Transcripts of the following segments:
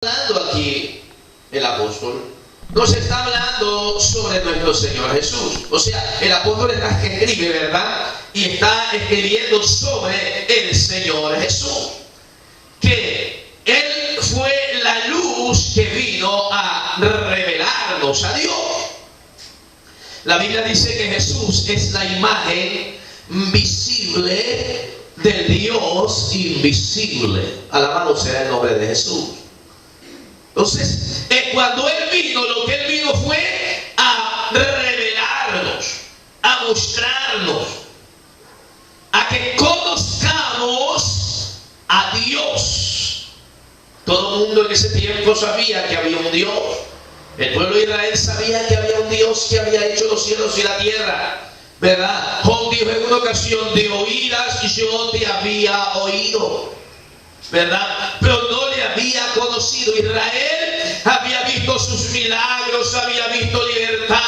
Hablando aquí el apóstol, nos está hablando sobre nuestro Señor Jesús. O sea, el apóstol está que escribe, ¿verdad? Y está escribiendo sobre el Señor Jesús. Que Él fue la luz que vino a revelarnos a Dios. La Biblia dice que Jesús es la imagen visible del Dios invisible. Alabado sea el nombre de Jesús. Entonces, cuando Él vino, lo que Él vino fue a revelarnos, a mostrarnos, a que conozcamos a Dios. Todo el mundo en ese tiempo sabía que había un Dios. El pueblo de Israel sabía que había un Dios que había hecho los cielos y la tierra, ¿verdad? Job dijo en una ocasión: de oídas yo te había oído, ¿verdad? Pero no le había conocido. Israel había visto sus milagros, había visto libertad,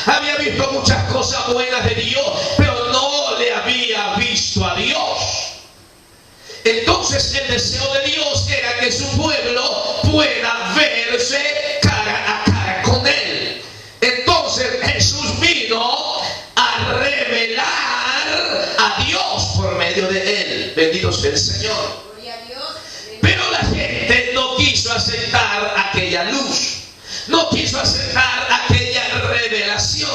había visto muchas cosas buenas de Dios, pero no le había visto a Dios. Entonces el deseo de Dios era que su pueblo pueda verse cara a cara con Él. Entonces Jesús vino a revelar a Dios por medio de Él. Bendito sea el Señor. Pero la gente no quiso aceptar aquella luz, no quiso aceptar aquella revelación.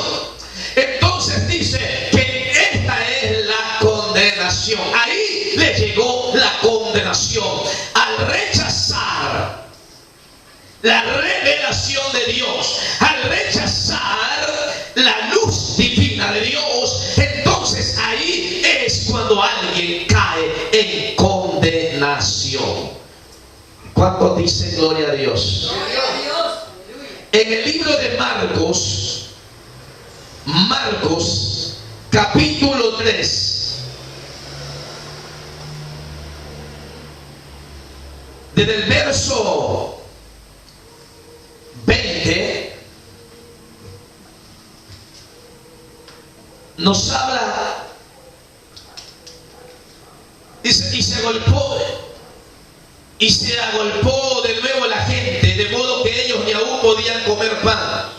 Entonces dice que esta es la condenación. Ahí le llegó la condenación al rechazar la revelación de Dios, al rechazar la luz divina de Dios. Entonces ahí es cuando alguien cae en condenación. ¿Cuántos dicen gloria a Dios? Gloria a Dios. En el libro de Marcos capítulo 3, desde el verso 20, nos habla, dice, y se agolpó de nuevo la gente, de modo que ellos ni aún podían comer pan.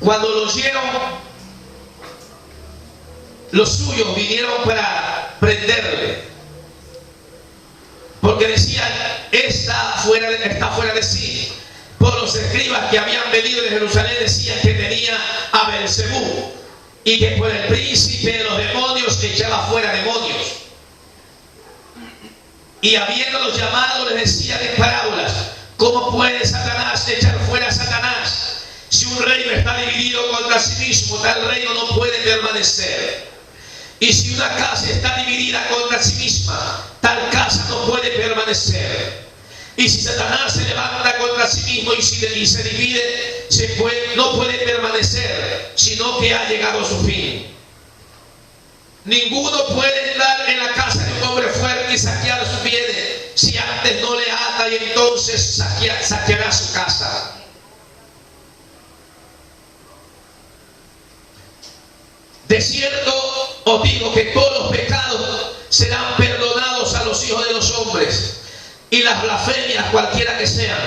Cuando lo oyeron, los suyos vinieron para prenderle, porque decían: está fuera de sí. Por los escribas que habían venido de Jerusalén decían que tenía a Beelzebú, y que por el príncipe de los demonios echaba fuera demonios. Y habiéndolos llamado, les decía en parábolas: ¿cómo puede Satanás echar fuera a Satanás? Si un reino está dividido contra sí mismo, tal reino no puede permanecer. Y si una casa está dividida contra sí misma, tal casa no puede permanecer. Y si Satanás se levanta contra sí mismo y se divide, no puede permanecer, sino que ha llegado a su fin. Ninguno puede entrar en la casa de un hombre fuerte y saquear sus bienes si antes no le ata, y entonces saqueará su casa. De cierto os digo que todos los pecados serán perdonados a los hijos de los hombres, y las blasfemias cualquiera que sean.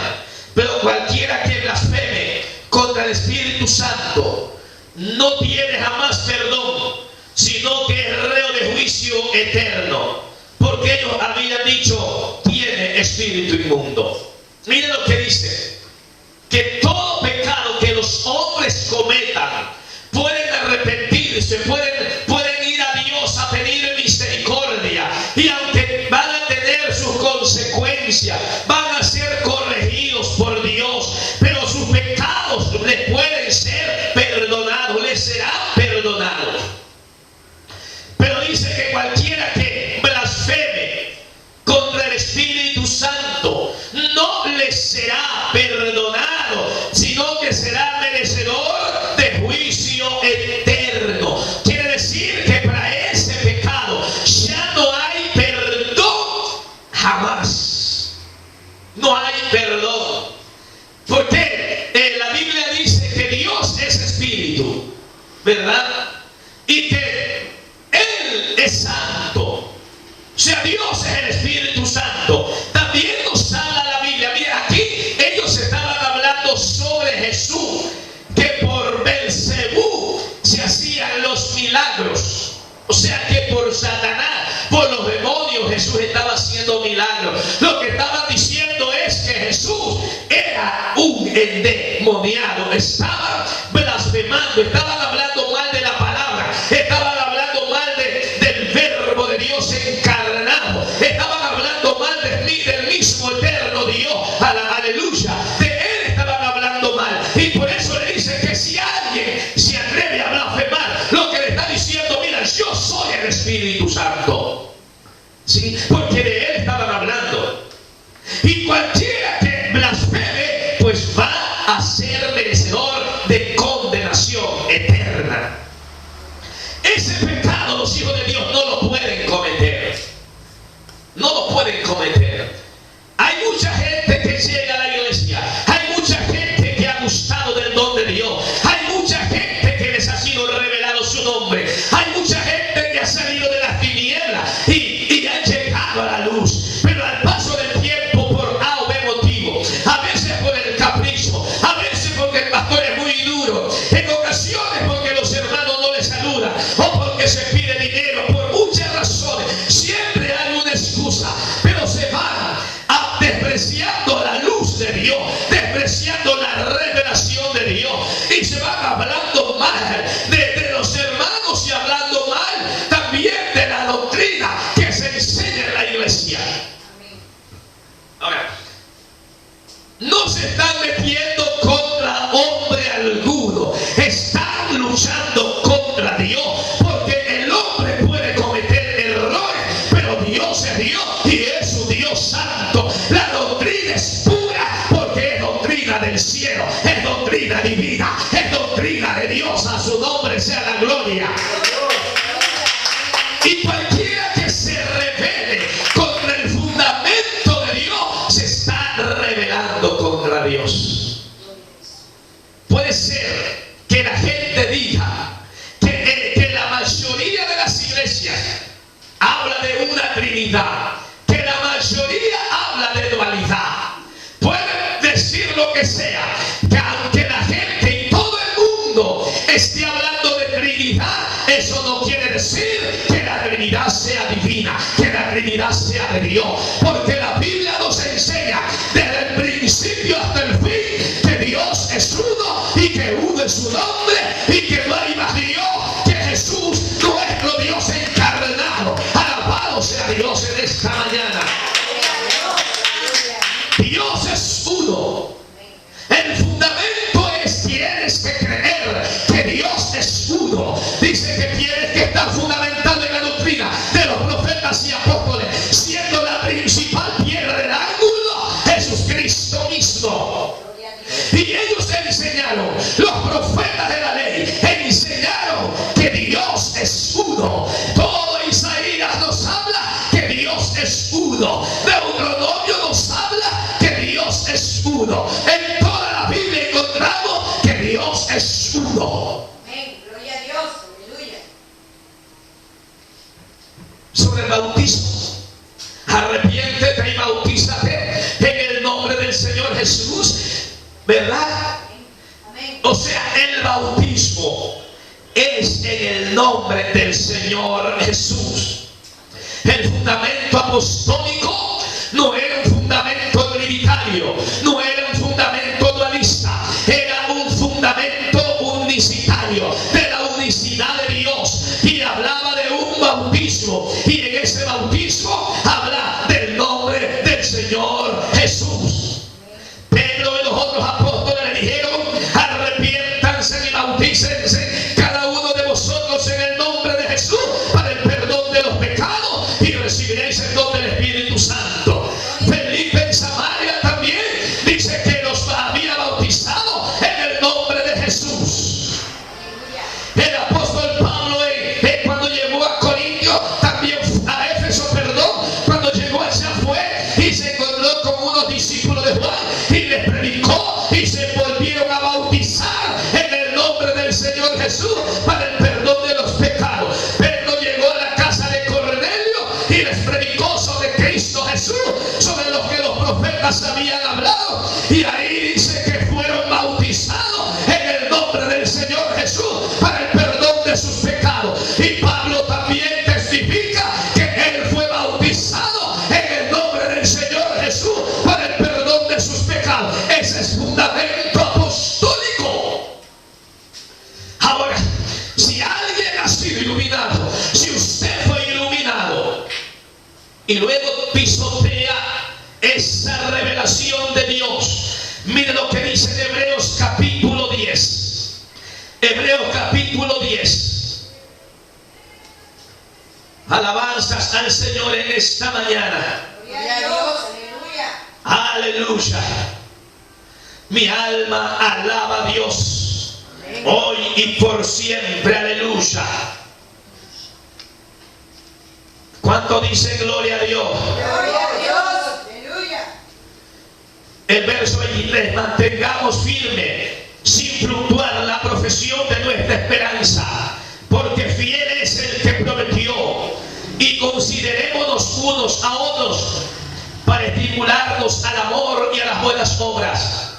Pero cualquiera que blasfeme contra el Espíritu Santo no tiene jamás perdón, sino que es reo de juicio eterno, porque ellos habían dicho: tiene espíritu inmundo. Miren lo que dice: que todo pecado que los hombres cometan pueden arrepentirse, pueden ir a Dios a pedir misericordia, y aunque van a tener sus consecuencias, van a ser corregidos por Dios, pero sus pecados les pueden ser perdonados, les serán perdonados. Pero dice que cualquiera que blasfeme contra el Espíritu Santo no les será perdonado, sino que será merecedor de juicio eterno. Quiere decir que para ese pecado ya no hay perdón jamás. No hay perdón. Porque la Biblia dice que Dios es espíritu, ¿verdad? Y que Él es santo. O sea, Dios es el Espíritu Santo. También nos habla la Biblia. Mira que por Satanás, por los demonios, Jesús estaba haciendo milagros. Lo que estaban diciendo es que Jesús era un endemoniado. Estaban blasfemando, estaban hablando mal de la palabra, estaban hablando mal del verbo de Dios encarnado, estaban hablando mal del mismo eterno Dios. Aleluya. De él estaban hablando mal. Y por eso le dice que si alguien se atreve a blasfemar, lo que le está diciendo, mira, yo soy el Espíritu Santo. ¿Sí? Porque de él estaban hablando. Y cualquiera que blasfeme, pues va a ser merecedor de condenación eterna. Ese pecado los hijos de Dios no lo pueden cometer. No lo pueden cometer. Hay mucha gente que llega a la iglesia. Hay mucha gente que ha gustado del don de Dios. Hay mucha gente que les ha sido revelado su nombre. Hay mucha gente que ha salido de las tinieblas y ha llegado a la luz. Pero al paso del tiempo, por A o B motivo, a veces por el capricho, a veces porque el pastor es muy duro, en ocasiones porque los hermanos no le saludan, o porque se pide dinero, por muchas razones, siempre hay una excusa, pero se van despreciando la luz de Dios, despreciando la revelación de Dios, y se van hablando mal de los hermanos y hablando mal también de la doctrina que se enseña en la iglesia. Ahora, no se están metiendo contra hombre alguno, están luchando contra Dios, porque el hombre puede cometer errores, pero Dios es Dios y es un Dios santo. La doctrina es pura porque es doctrina del cielo, es doctrina divina, es doctrina de Dios. A su nombre sea la gloria. Y cualquiera que se rebele contra el fundamento de Dios se está rebelando contra Dios. Puede ser que la gente diga que la mayoría de las iglesias habla de una Trinidad, que la mayoría habla de dualidad. Pueden decir lo que sea, que aunque la gente y todo el mundo esté hablando de Trinidad, eso no quiere decir que la Trinidad sea divina, que la Trinidad sea de Dios, porque la Biblia nos enseña desde el principio hasta el fin que Dios es uno y que uno es su nombre y que no hay más Dios que Jesús, nuestro Dios encarnado. Alabado sea Dios en esta mañana. Dios es uno. El fundamento es: tienes que creer que Dios es uno. Dice que tienes que estar fundamentado en la doctrina de los profetas y apóstoles, siendo la principal piedra del ángulo Jesucristo mismo. Y ellos enseñaron, los profetas de la ley enseñaron que Dios es uno. Todo Isaías nos habla que Dios es uno. Deuteronomio nos habla que Dios es uno. En toda la Biblia encontramos que Dios es uno. Amén. Gloria a Dios. Aleluya. Sobre el bautismo: arrepiéntete y bautízate en el nombre del Señor Jesús. ¿Verdad? Amén. O sea, el bautismo es en el nombre del Señor Jesús. El fundamento apostólico no era un fundamento trinitario, no era un fundamento dualista, era un fundamento unicitario, de la unicidad de Dios, y hablaba de un bautismo, y en ese bautismo habla del nombre del Señor Jesús. Pedro y los otros apóstoles le dijeron: arrepiéntanse y bautícense cada uno de vosotros en el nombre de Jesús para el perdón de los pecados, y recibiréis el don del Espíritu Santo. Felipe en Samaria también dice que los había bautizado en el nombre de Jesús. El apóstol Pablo cuando llegó a Corinto, también a Éfeso, perdón, cuando llegó allá fue y se encontró con unos discípulos de Juan y les predicó y se volvieron a bautizar en el nombre del Señor Jesús para el perdón de los pecados. Pedro llegó a la casa de Cornelio y les predicó sobre Cristo Jesús, sobre lo que los profetas habían hablado, y ahí dice que fueron bautizados en el nombre del Señor Jesús para el perdón de sus pecados. Y Pablo también testificó y luego pisotea esa revelación de Dios. Mire lo que dice en Hebreos capítulo 10. Hebreos capítulo 10. Alabanzas al Señor en esta mañana. Gloria a Dios. Aleluya. Aleluya. Mi alma alaba a Dios hoy y por siempre. Aleluya. ¿Cuánto dice gloria a Dios? Gloria a Dios. Aleluya. El verso 23. Mantengamos firme, sin fluctuar, la profesión de nuestra esperanza, porque fiel es el que prometió. Y considerémonos unos a otros para estimularnos al amor y a las buenas obras,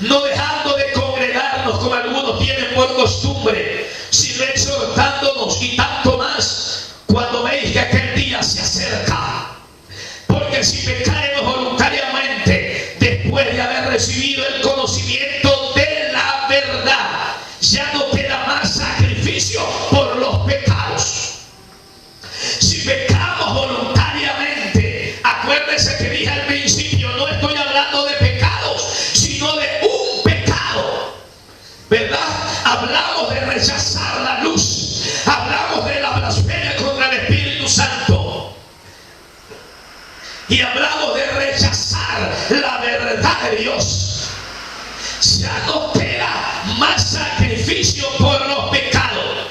no dejando de congregarnos como algunos tienen por costumbre, sino exhortándonos, y tanto más cuando veis que aquel día se acerca. Porque si pecaremos voluntariamente después de haber recibido el conocimiento de la verdad, ya no queda más sacrificio por los pecados. Si pecamos voluntariamente, acuérdense que dije al principio, no estoy hablando de pecados, sino de un pecado, ¿verdad? Hablamos de rechazar la luz, hablamos de la blasfemia contra el Espíritu Santo, y hablamos de rechazar la verdad de Dios. Ya no queda más sacrificio por los pecados,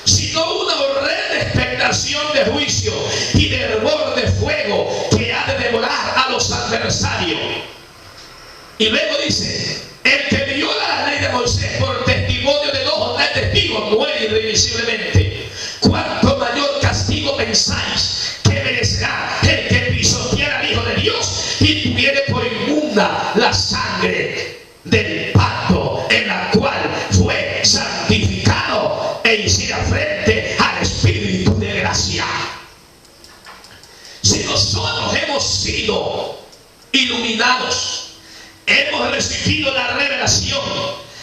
sino una horrenda expectación de juicio y de hervor de fuego que ha de devorar a los adversarios. Y luego dice: el que viola la ley de Moisés por testimonio de dos o tres testigos muere irremisiblemente. ¿Cuánto mayor castigo pensáis que merecerá el que pisoteara al Hijo de Dios y tuviere por inmunda la sangre del pacto en la cual fue santificado e hiciera frente al Espíritu de gracia? Si nosotros hemos sido iluminados, hemos recibido la revelación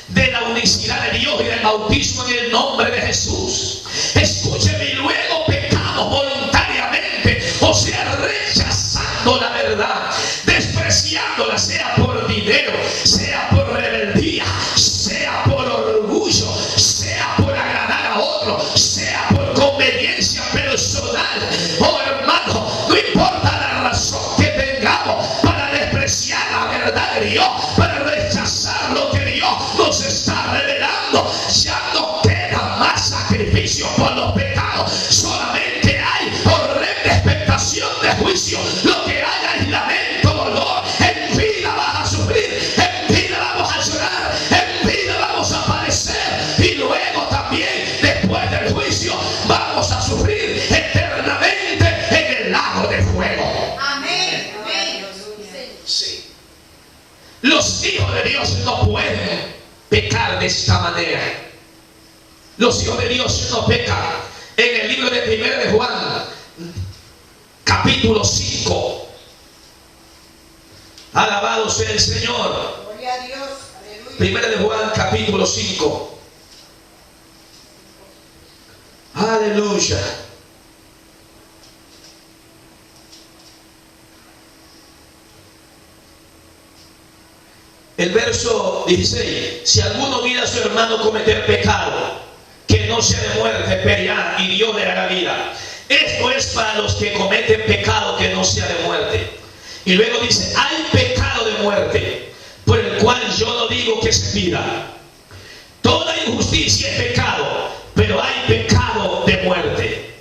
de la unicidad de Dios y del bautismo en el nombre de Jesús, escúcheme, y luego pecamos voluntariamente, o sea, rechazando la verdad, despreciándola, sea por dinero, sea por rebeldía, sea por orgullo, sea por agradar a otro, sea por conveniencia personal. Oh hermano, no importa la razón que tengamos para despreciar la verdad de Dios, para rechazar lo que Dios nos está revelando, ya no queda más sacrificio por los pecados, solamente hay horrenda expectación de juicio. Lo que hay es lamento, dolor, en vida vas a sufrir, en vida vamos a llorar, en vida vamos a padecer, y luego también después del juicio vamos a sufrir eternamente en el lago de fuego. Amén. Amén. Sí. Los hijos de Dios no pueden pecar de esta manera. Los hijos de Dios no pecan. En el libro de 1 de Juan, capítulo 5. Alabado sea el Señor. Gloria a Dios. Aleluya. 1 de Juan, capítulo 5. Aleluya. El verso 16: si alguno mira a su hermano cometer pecado, que no sea de muerte, perirá, y Dios le dará vida. Esto es para los que cometen pecado que no sea de muerte. Y luego dice: hay pecado de muerte, por el cual yo no digo que se pida. Toda injusticia es pecado, pero hay pecado de muerte.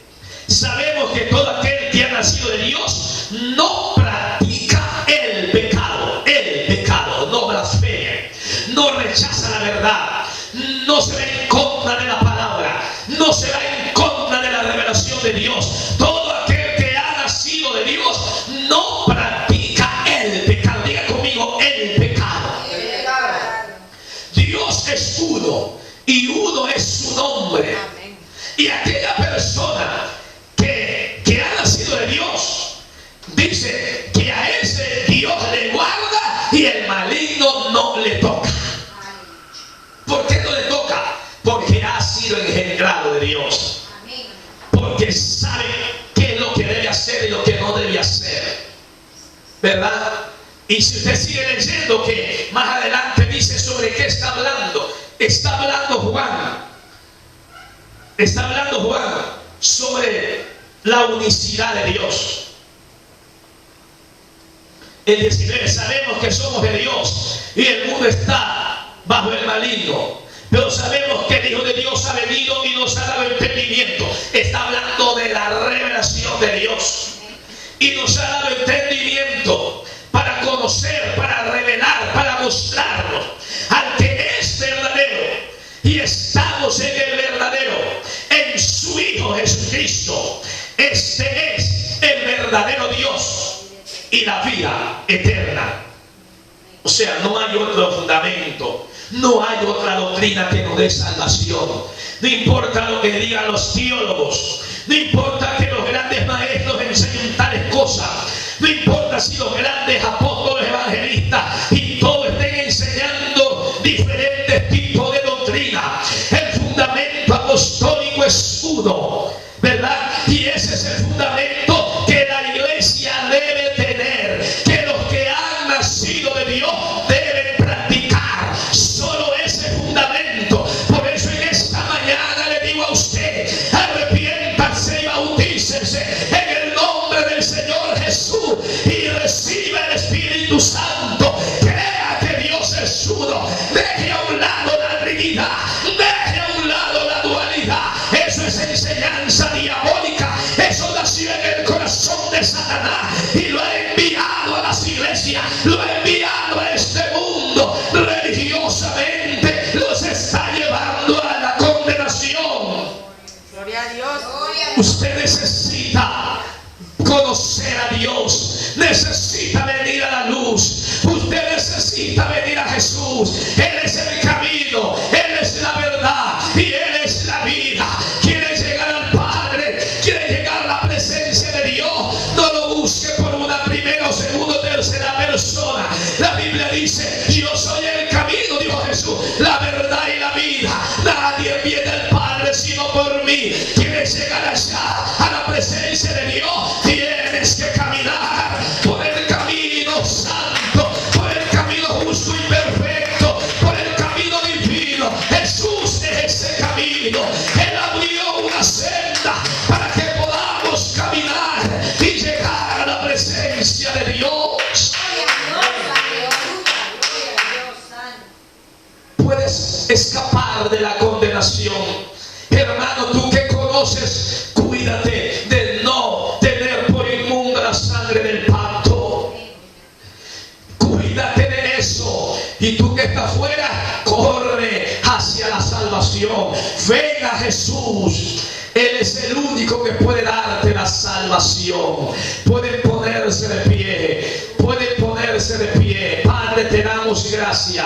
Sabemos que todo aquel que ha nacido de Dios no practica el pecado, no blasfema, no rechaza la verdad, no se va en contra de la palabra, no se va en contra de la revelación de Dios. Todo aquel que ha nacido de Dios no practica el pecado. Diga conmigo: el pecado. Dios es uno y uno es su nombre. Amén. Y aquella persona que ha nacido de Dios, dice que a ese Dios le guarda y el maligno no le toca. ¿Por qué no le toca? Porque ha sido engendrado de Dios. Amén. Porque sabe qué es lo que debe hacer y lo que no debe hacer. Y si usted sigue leyendo, que más adelante dice sobre qué está hablando. Está hablando Juan sobre la unicidad de Dios. El 19, sabemos que somos de Dios y el mundo está bajo el maligno, pero sabemos que el Hijo de Dios ha venido y nos ha dado entendimiento. Está hablando de la revelación de Dios y nos ha dado entendimiento para conocer, para revelar, para mostrarnos al que es verdadero, y estamos en el verdadero, en su Hijo Jesucristo. Este es el verdadero Dios y la vida eterna. O sea, no hay otro fundamento, no hay otra doctrina que nos dé salvación. No importa lo que digan los teólogos, no importa que los grandes maestros enseñen tales cosas, no importa si los grandes apóstoles evangelistas y todos estén enseñando diferentes tipos de doctrina. El fundamento apostólico es uno, ¿verdad? Y ese es el fundamento que la iglesia debe tener, que los que han nacido de Dios deben practicar. Solo ese fundamento. Por eso en esta mañana le digo a usted: arrepiéntase y bautícese en el nombre del Señor Jesús y reciba el Espíritu Santo. Crea que Dios es uno. Deje a un lado la Trinidad, deje a un lado la dualidad. Eso es enseñanza diabólica. Eso nació en el corazón de Satanás y lo ha enviado a las iglesias, lo ha enviado a este mundo. Religiosamente los está llevando a la condenación. Gloria a Dios. Usted necesita conocer a Dios, necesita venir a la luz, usted necesita venir a Jesús. Él es el camino, Él es la verdad y Él es la vida. Quiere llegar al Padre, quiere llegar a la presencia de Dios, no lo busque por una primera o segunda o tercera persona. La Biblia dice: yo soy el camino, dijo Jesús, la verdad y la vida. Nadie viene al Padre sino por mí. ¿Quieres llegar allá a la presencia de Dios? Tienes que caminar por el camino santo, por el camino justo y perfecto, por el camino divino. Jesús es ese camino. Él abrió una senda para que podamos caminar y llegar a la presencia de Dios. Puedes escapar de la condenación. Hermano, tú que conoces, cuídate de no tener por inmunda la sangre del pacto. Cuídate de eso. Y tú que estás fuera, corre hacia la salvación. Ven a Jesús. Él es el único que puede darte la salvación. Puede ponerse de pie. Puede ponerse de pie. Padre, te damos gracias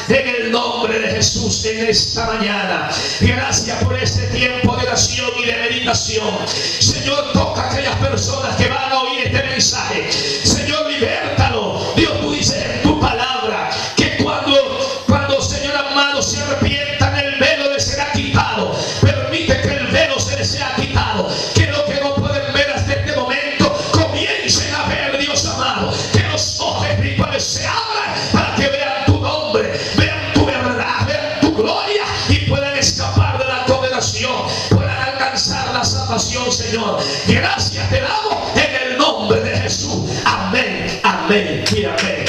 en el nombre de Jesús en esta mañana. Gracias por este tiempo de oración y de meditación. Señor, toca a aquellas personas que van a oír este mensaje. Señor, libértalo. Dios, tú dices en tu palabra que cuando Señor amado, se arrepientan, el velo les será quitado. Permite que el velo se les sea quitado. Que lo que no pueden ver hasta este momento comiencen a ver, Dios amado. Que los ojos espirituales se abran para que vean tu nombre, vean tu verdad, vean tu gloria y puedan escapar de la condenación, puedan alcanzar la salvación, Señor. Gracias te damos en el nombre de Jesús. Amén, amén y amén.